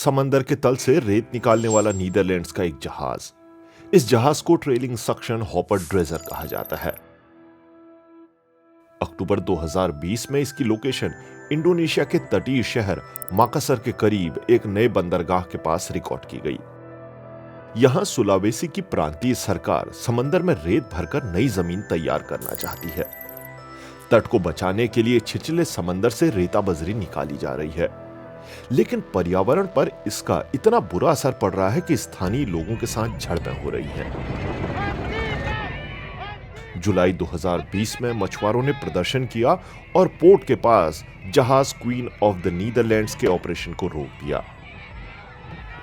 समंदर के तल से रेत निकालने वाला नीदरलैंड्स का एक जहाज। इस जहाज को ट्रेलिंग सक्शन हॉपर ड्रेजर कहा जाता है। अक्टूबर 2020 में इसकी लोकेशन इंडोनेशिया के तटीय शहर माकासर के करीब एक नए बंदरगाह के पास रिकॉर्ड की गई। यहां सुलावेसी की प्रांतीय सरकार समंदर में रेत भरकर नई जमीन तैयार करना चाहती है। तट को बचाने के लिए छिछले समंदर से रेता बजरी निकाली जा रही है, लेकिन पर्यावरण पर इसका इतना बुरा असर पड़ रहा है कि स्थानीय लोगों के साथ झड़पें हो रही हैं। जुलाई 2020 में मछुआरों ने प्रदर्शन किया और पोर्ट के पास जहाज क्वीन ऑफ द नीदरलैंड्स के ऑपरेशन को रोक दिया।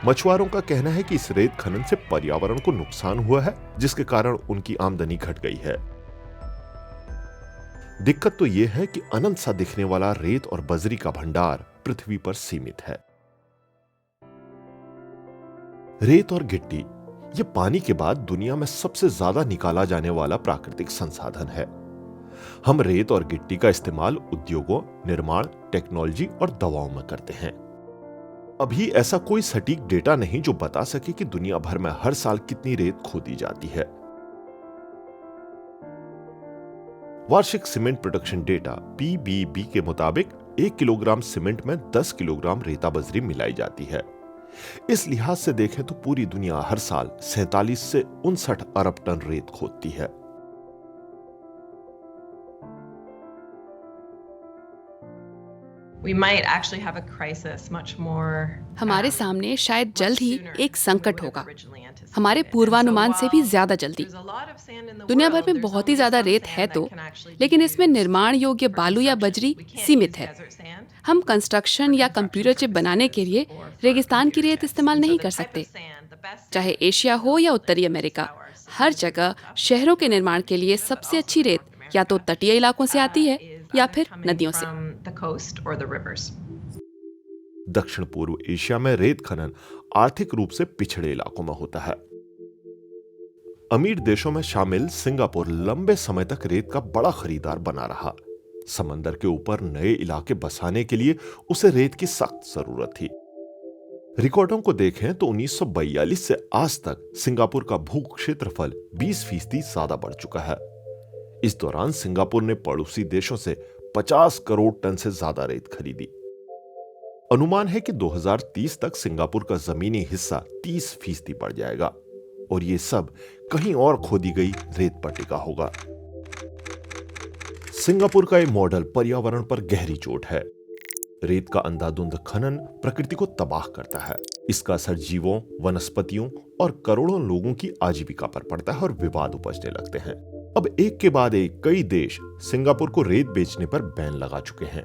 मछुआरों का कहना है कि इस रेत खनन से पर्यावरण को नुकसान हुआ है, जिसके कारण उनकी आमदनी घट गई है। दिक्कत तो यह है कि अनंत सा दिखने वाला रेत और बजरी का भंडार पृथ्वी पर सीमित है। रेत और गिट्टी ये पानी के बाद दुनिया में सबसे ज्यादा निकाला जाने वाला प्राकृतिक संसाधन है। हम रेत और गिट्टी का इस्तेमाल उद्योगों, निर्माण, टेक्नोलॉजी और दवाओं में करते हैं। अभी ऐसा कोई सटीक डेटा नहीं जो बता सके कि दुनिया भर में हर साल कितनी रेत खोदी जाती है। वार्षिक सीमेंट प्रोडक्शन डेटा पीबीबी के मुताबिक 1 किलोग्राम सीमेंट में 10 किलोग्राम रेता बजरी मिलाई जाती है। इस लिहाज से देखें तो पूरी दुनिया हर साल 47 से 59 अरब टन रेत खोदती है। हमारे सामने शायद जल्द ही एक संकट होगा, हमारे पूर्वानुमान से भी ज्यादा जल्दी। दुनिया भर में बहुत ही ज्यादा रेत है तो, लेकिन इसमें निर्माण योग्य बालू या बजरी सीमित है। हम कंस्ट्रक्शन या कंप्यूटर चिप बनाने के लिए रेगिस्तान की रेत इस्तेमाल नहीं कर सकते। चाहे एशिया हो या उत्तरी अमेरिका, हर जगह शहरों के निर्माण के लिए सबसे अच्छी रेत या तो तटीय इलाकों से आती है या फिर नदियों से। दक्षिण पूर्व एशिया में रेत खनन आर्थिक रूप से पिछड़े इलाकों में होता है। अमीर देशों में शामिल सिंगापुर लंबे समय तक रेत का बड़ा खरीदार बना रहा। समंदर के ऊपर नए इलाके बसाने के लिए उसे रेत की सख्त जरूरत थी। रिकॉर्डों को देखें तो 1942 से आज तक सिंगापुर का भू क्षेत्रफल 20% ज्यादा बढ़ चुका है। इस दौरान सिंगापुर ने पड़ोसी देशों से 50 करोड़ टन से ज्यादा रेत खरीदी। अनुमान है कि 2030 तक सिंगापुर का जमीनी हिस्सा 30% बढ़ जाएगा और ये सब कहीं और खोदी गई रेत पर टिका होगा। सिंगापुर का ये मॉडल पर्यावरण पर गहरी चोट है। रेत का अंधाधुंध खनन प्रकृति को तबाह करता है। इसका असर जीवों, वनस्पतियों और करोड़ों लोगों की आजीविका पर पड़ता है और विवाद उपजने लगते हैं। अब एक के बाद एक कई देश सिंगापुर को रेत बेचने पर बैन लगा चुके हैं।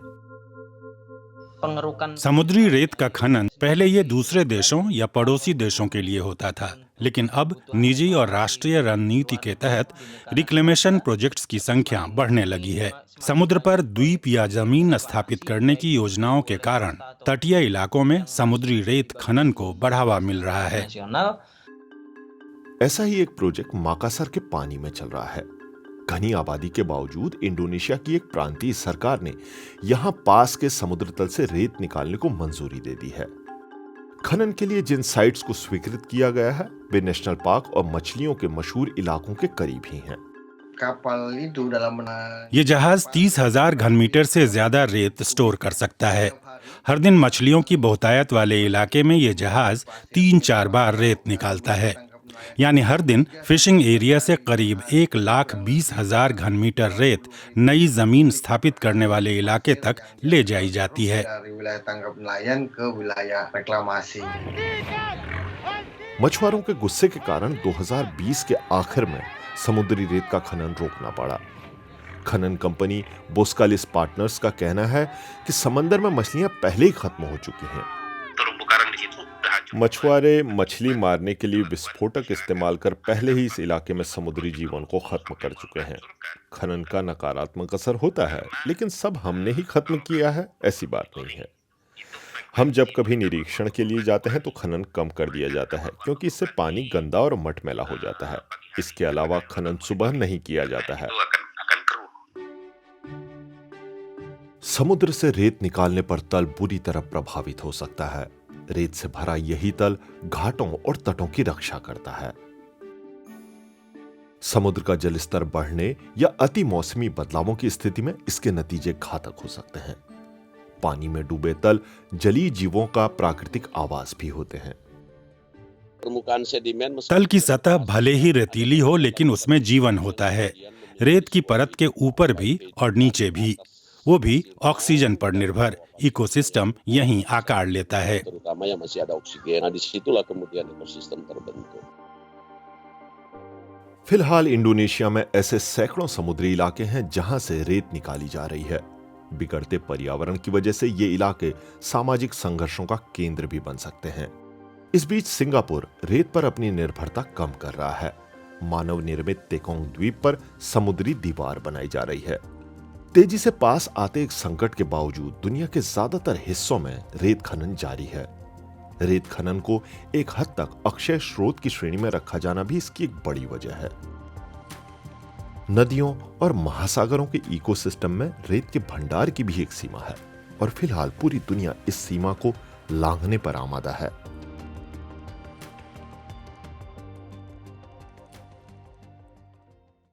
समुद्री रेत का खनन पहले ये दूसरे देशों या पड़ोसी देशों के लिए होता था, लेकिन अब निजी और राष्ट्रीय रणनीति के तहत रिक्लेमेशन प्रोजेक्ट्स की संख्या बढ़ने लगी है। समुद्र पर द्वीप या जमीन स्थापित करने की योजनाओं के कारण तटीय इलाकों में समुद्री रेत खनन को बढ़ावा मिल रहा है। ऐसा ही एक प्रोजेक्ट माकासर के पानी में चल रहा है। घनी आबादी के बावजूद इंडोनेशिया की एक प्रांतीय सरकार ने यहां पास के समुद्र तल से रेत निकालने को मंजूरी दे दी है। खनन के लिए जिन साइट्स को स्वीकृत किया गया है वे नेशनल पार्क और मछलियों के मशहूर इलाकों के करीब ही हैं। ये जहाज 30,000 घन मीटर से ज्यादा रेत स्टोर कर सकता है। हर दिन मछलियों की बहुतायत वाले इलाके में ये जहाज 3-4 बार रेत निकालता है। यानी हर दिन फिशिंग एरिया से करीब 1,20,000 घन मीटर रेत नई जमीन स्थापित करने वाले इलाके तक ले जाई जाती है। मछुआरों के गुस्से के कारण 2020 के आखिर में समुद्री रेत का खनन रोकना पड़ा। खनन कंपनी बोस्कालिस पार्टनर्स का कहना है कि समंदर में मछलियां पहले ही खत्म हो चुकी हैं। मछुआरे मछली मारने के लिए विस्फोटक इस्तेमाल कर पहले ही इस इलाके में समुद्री जीवन को खत्म कर चुके हैं। खनन का नकारात्मक असर होता है, लेकिन सब हमने ही खत्म किया है ऐसी बात नहीं है। हम जब कभी निरीक्षण के लिए जाते हैं तो खनन कम कर दिया जाता है, क्योंकि इससे पानी गंदा और मटमैला हो जाता है। इसके अलावा खनन सुबह नहीं किया जाता है। समुद्र से रेत निकालने पर तल बुरी तरह प्रभावित हो सकता है। रेत से भरा यही तल घाटों और तटों की रक्षा करता है। समुद्र का जलस्तर बढ़ने या अति मौसमी बदलावों की स्थिति में इसके नतीजे घातक हो सकते हैं। पानी में डूबे तल जलीय जीवों का प्राकृतिक आवास भी होते हैं। तल की सतह भले ही रेतीली हो, लेकिन उसमें जीवन होता है। रेत की परत के ऊपर भी और नीचे भी, वो भी ऑक्सीजन पर निर्भर। इकोसिस्टम यहीं आकार लेता है। फिलहाल इंडोनेशिया में ऐसे सैकड़ों समुद्री इलाके हैं जहां से रेत निकाली जा रही है। बिगड़ते पर्यावरण की वजह से ये इलाके सामाजिक संघर्षों का केंद्र भी बन सकते हैं। इस बीच सिंगापुर रेत पर अपनी निर्भरता कम कर रहा है। मानव निर्मित तेकोंग द्वीप पर समुद्री दीवार बनाई जा रही है। तेजी से पास आते एक संकट के बावजूद दुनिया के ज्यादातर हिस्सों में रेत खनन जारी है। रेत खनन को एक हद तक अक्षय स्रोत की श्रेणी में रखा जाना भी इसकी एक बड़ी वजह है। नदियों और महासागरों के इकोसिस्टम में रेत के भंडार की भी एक सीमा है और फिलहाल पूरी दुनिया इस सीमा को लांघने पर आमादा है।